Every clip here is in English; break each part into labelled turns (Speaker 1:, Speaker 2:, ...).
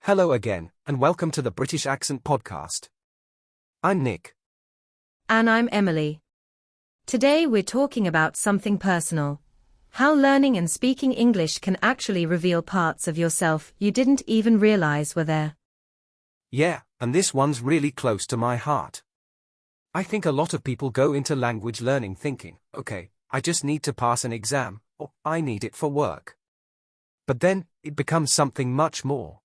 Speaker 1: Hello again, and welcome to the British Accent Podcast. I'm Nick.
Speaker 2: And I'm Emily. Today we're talking about something personal. How learning and speaking English can actually reveal parts of yourself you didn't even realize were there.
Speaker 1: Yeah, and this one's really close to my heart. I think a lot of people go into language learning thinking, okay, I just need to pass an exam, or I need it for work. But then, it becomes something much more.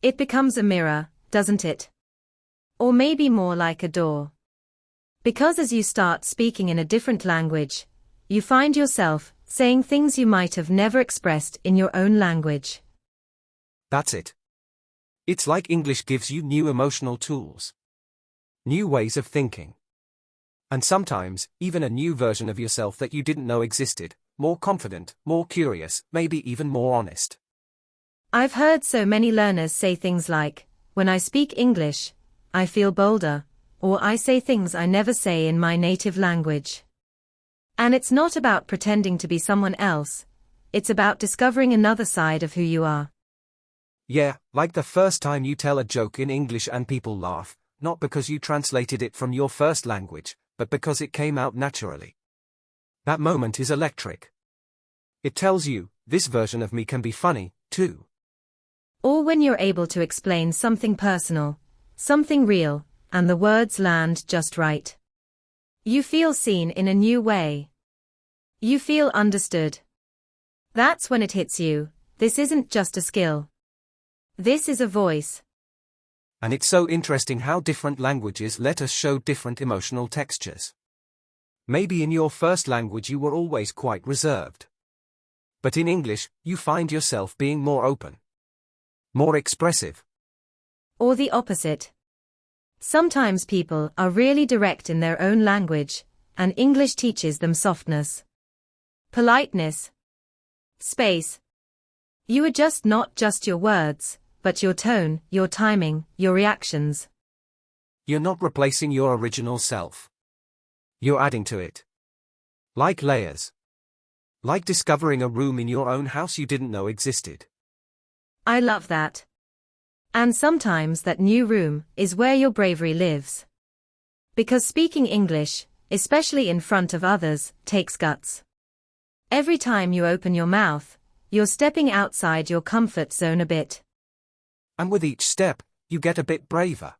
Speaker 2: It becomes a mirror, doesn't it? Or maybe more like a door. Because as you start speaking in a different language, you find yourself saying things you might have never expressed in your own language.
Speaker 1: That's it. It's like English gives you new emotional tools. New ways of thinking. And sometimes, even a new version of yourself that you didn't know existed, more confident, more curious, maybe even more honest.
Speaker 2: I've heard so many learners say things like, when I speak English, I feel bolder, or I say things I never say in my native language. And it's not about pretending to be someone else, it's about discovering another side of who you are.
Speaker 1: Yeah, like the first time you tell a joke in English and people laugh, not because you translated it from your first language, but because it came out naturally. That moment is electric. It tells you, this version of me can be funny, too.
Speaker 2: Or when you're able to explain something personal, something real, and the words land just right. You feel seen in a new way. You feel understood. That's when it hits you, this isn't just a skill. This is a voice.
Speaker 1: And it's so interesting how different languages let us show different emotional textures. Maybe in your first language you were always quite reserved. But in English, you find yourself being more open. More expressive.
Speaker 2: Or the opposite. Sometimes people are really direct in their own language, and English teaches them softness. Politeness. Space. You adjust not just your words, but your tone, your timing, your reactions.
Speaker 1: You're not replacing your original self. You're adding to it. Like layers. Like discovering a room in your own house you didn't know existed.
Speaker 2: I love that. And sometimes that new room is where your bravery lives. Because speaking English, especially in front of others, takes guts. Every time you open your mouth, you're stepping outside your comfort zone a bit.
Speaker 1: And with each step, you get a bit braver.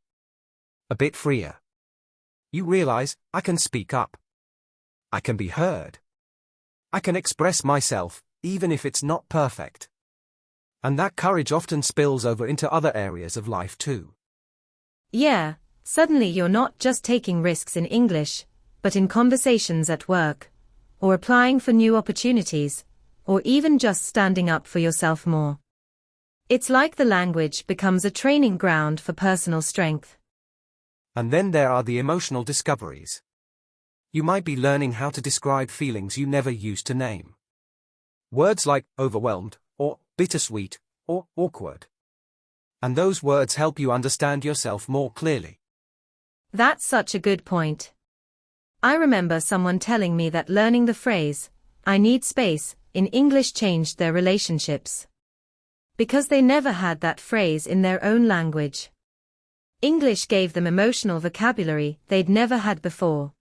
Speaker 1: A bit freer. You realize, I can speak up. I can be heard. I can express myself, even if it's not perfect. And that courage often spills over into other areas of life too.
Speaker 2: Yeah, suddenly you're not just taking risks in English, but in conversations at work, or applying for new opportunities, or even just standing up for yourself more. It's like the language becomes a training ground for personal strength.
Speaker 1: And then there are the emotional discoveries. You might be learning how to describe feelings you never used to name. Words like overwhelmed, or bittersweet, or awkward. And those words help you understand yourself more clearly.
Speaker 2: That's such a good point. I remember someone telling me that learning the phrase, I need space, in English changed their relationships. Because they never had that phrase in their own language. English gave them emotional vocabulary they'd never had before.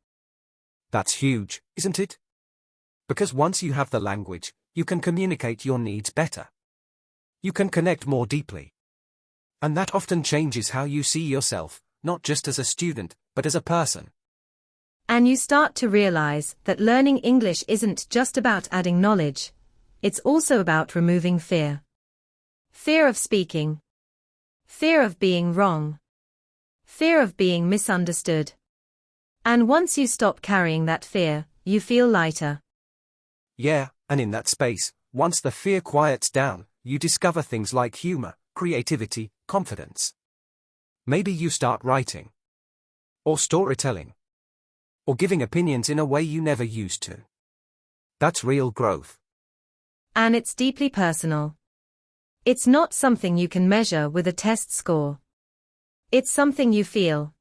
Speaker 1: That's huge, isn't it? Because once you have the language, you can communicate your needs better. You can connect more deeply. And that often changes how you see yourself, not just as a student, but as a person.
Speaker 2: And you start to realize that learning English isn't just about adding knowledge, it's also about removing fear. Fear of speaking. Fear of being wrong. Fear of being misunderstood. And once you stop carrying that fear, you feel lighter.
Speaker 1: Yeah, and in that space, once the fear quiets down, you discover things like humor, creativity, confidence. Maybe you start writing. Or storytelling. Or giving opinions in a way you never used to. That's real growth.
Speaker 2: And it's deeply personal. It's not something you can measure with a test score. It's something you feel.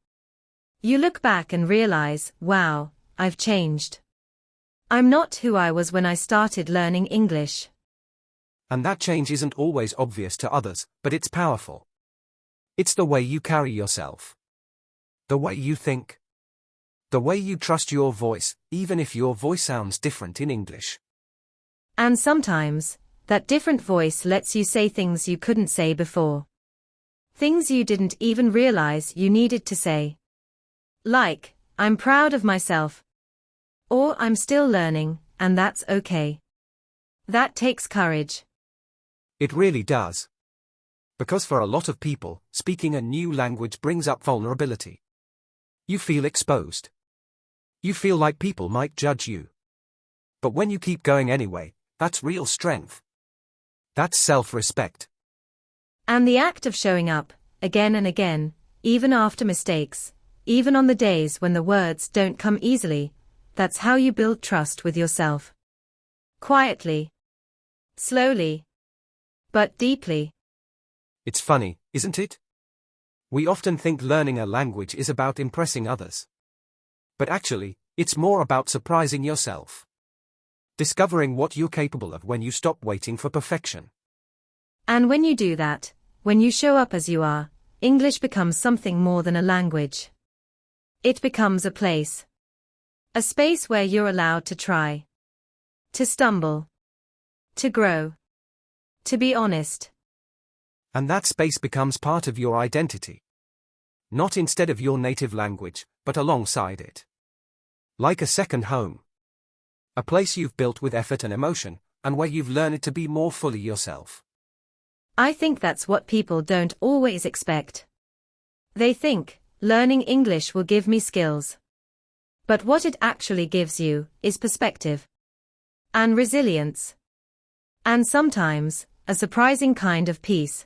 Speaker 2: You look back and realize, wow, I've changed. I'm not who I was when I started learning English.
Speaker 1: And that change isn't always obvious to others, but it's powerful. It's the way you carry yourself. The way you think. The way you trust your voice, even if your voice sounds different in English.
Speaker 2: And sometimes, that different voice lets you say things you couldn't say before. Things you didn't even realize you needed to say. Like, I'm proud of myself. Or I'm still learning, and that's okay. That takes courage.
Speaker 1: It really does. Because for a lot of people, speaking a new language brings up vulnerability. You feel exposed. You feel like people might judge you. But when you keep going anyway, that's real strength. That's self-respect.
Speaker 2: And the act of showing up, again and again, even after mistakes, even on the days when the words don't come easily, that's how you build trust with yourself. Quietly. Slowly. But deeply.
Speaker 1: It's funny, isn't it? We often think learning a language is about impressing others. But actually, it's more about surprising yourself. Discovering what you're capable of when you stop waiting for perfection.
Speaker 2: And when you do that, when you show up as you are, English becomes something more than a language. It becomes a place. A space where you're allowed to try. To stumble. To grow. To be honest.
Speaker 1: And that space becomes part of your identity. Not instead of your native language, but alongside it. Like a second home. A place you've built with effort and emotion, and where you've learned to be more fully yourself.
Speaker 2: I think that's what people don't always expect. They think, learning English will give me skills. But what it actually gives you is perspective. And resilience. And sometimes, a surprising kind of peace.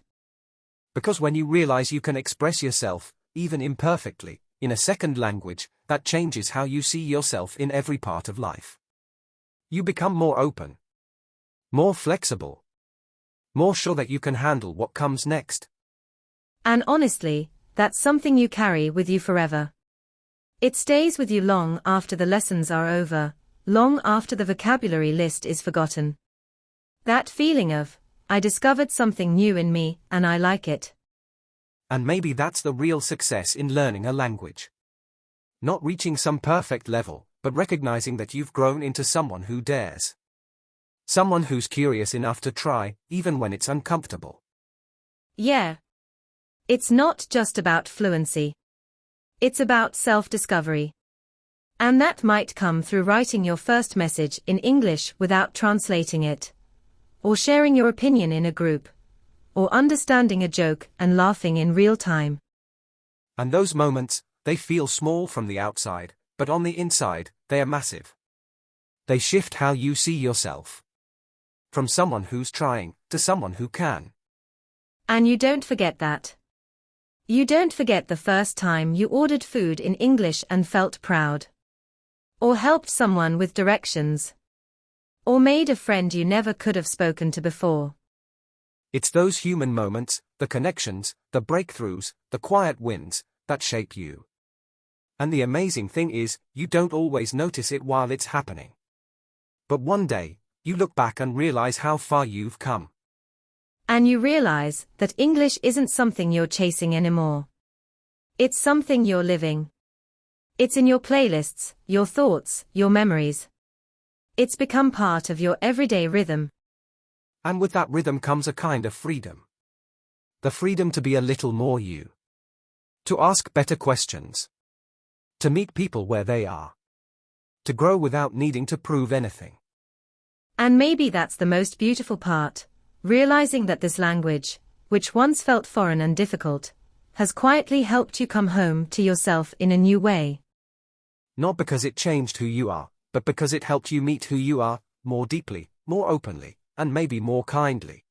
Speaker 1: Because when you realize you can express yourself, even imperfectly, in a second language, that changes how you see yourself in every part of life. You become more open. More flexible. More sure that you can handle what comes next.
Speaker 2: And honestly, that's something you carry with you forever. It stays with you long after the lessons are over, long after the vocabulary list is forgotten. That feeling of, I discovered something new in me, and I like it.
Speaker 1: And maybe that's the real success in learning a language. Not reaching some perfect level, but recognizing that you've grown into someone who dares. Someone who's curious enough to try, even when it's uncomfortable.
Speaker 2: Yeah. It's not just about fluency. It's about self-discovery. And that might come through writing your first message in English without translating it. Or sharing your opinion in a group. Or understanding a joke and laughing in real time.
Speaker 1: And those moments, they feel small from the outside, but on the inside, they are massive. They shift how you see yourself. From someone who's trying, to someone who can.
Speaker 2: And you don't forget that. You don't forget the first time you ordered food in English and felt proud. Or helped someone with directions. Or made a friend you never could have spoken to before.
Speaker 1: It's those human moments, the connections, the breakthroughs, the quiet wins, that shape you. And the amazing thing is, you don't always notice it while it's happening. But one day, you look back and realize how far you've come.
Speaker 2: And you realize that English isn't something you're chasing anymore. It's something you're living. It's in your playlists, your thoughts, your memories. It's become part of your everyday rhythm.
Speaker 1: And with that rhythm comes a kind of freedom. The freedom to be a little more you. To ask better questions. To meet people where they are. To grow without needing to prove anything.
Speaker 2: And maybe that's the most beautiful part, realizing that this language, which once felt foreign and difficult, has quietly helped you come home to yourself in a new way.
Speaker 1: Not because it changed who you are, but because it helped you meet who you are, more deeply, more openly, and maybe more kindly.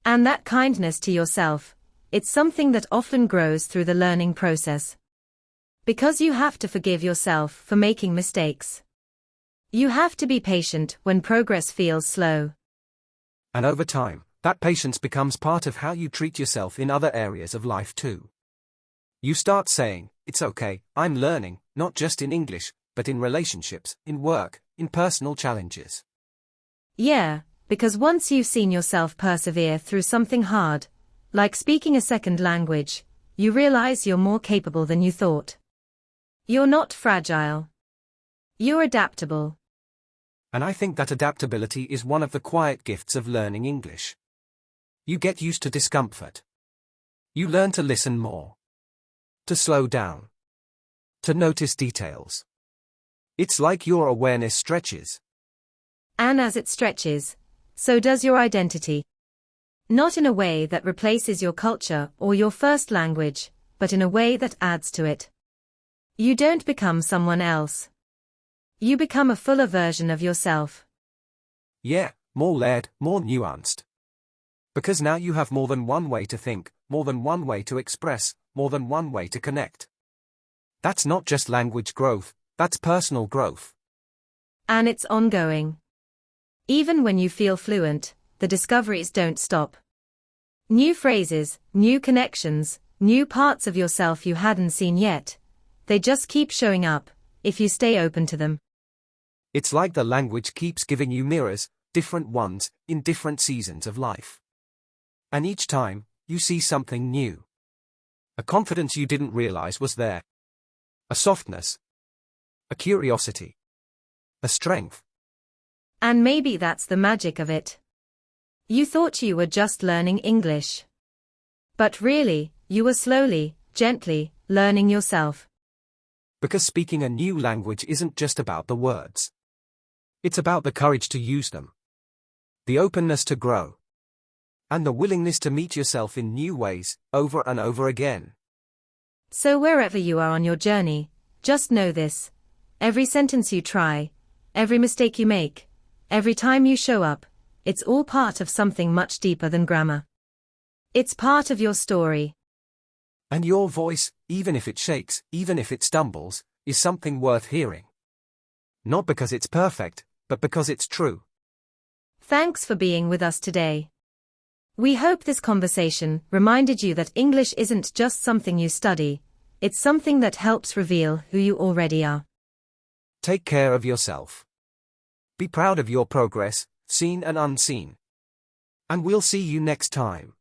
Speaker 2: And that kindness to yourself, it's something that often grows through the learning process. Because you have to forgive yourself for making mistakes. You have to be patient when progress feels slow.
Speaker 1: And over time, that patience becomes part of how you treat yourself in other areas of life too. You start saying, it's okay, I'm learning, not just in English, but in relationships, in work, in personal challenges.
Speaker 2: Yeah, Because once you've seen yourself persevere through something hard, like speaking a second language, you realize you're more capable than you thought. You're not fragile. You're adaptable.
Speaker 1: And I think that adaptability is one of the quiet gifts of learning English. You get used to discomfort. You learn to listen more. To slow down. To notice details. It's like your awareness stretches.
Speaker 2: And as it stretches, so does your identity. Not in a way that replaces your culture or your first language, but in a way that adds to it. You don't become someone else. You become a fuller version of yourself.
Speaker 1: Yeah, more layered, more nuanced. Because now you have more than one way to think, more than one way to express, more than one way to connect. That's not just language growth, that's personal growth.
Speaker 2: And it's ongoing. Even when you feel fluent, the discoveries don't stop. New phrases, new connections, new parts of yourself you hadn't seen yet. They just keep showing up, if you stay open to them.
Speaker 1: It's like the language keeps giving you mirrors, different ones, in different seasons of life. And each time, you see something new. A confidence you didn't realize was there. A softness. A curiosity. A strength.
Speaker 2: And maybe that's the magic of it. You thought you were just learning English. But really, you were slowly, gently, learning yourself.
Speaker 1: Because speaking a new language isn't just about the words. It's about the courage to use them. The openness to grow. And the willingness to meet yourself in new ways, over and over again.
Speaker 2: So wherever you are on your journey, just know this. Every sentence you try, every mistake you make, every time you show up, it's all part of something much deeper than grammar. It's part of your story.
Speaker 1: And your voice, even if it shakes, even if it stumbles, is something worth hearing. Not because it's perfect, but because it's true.
Speaker 2: Thanks for being with us today. We hope this conversation reminded you that English isn't just something you study, it's something that helps reveal who you already are.
Speaker 1: Take care of yourself. Be proud of your progress, seen and unseen. And we'll see you next time.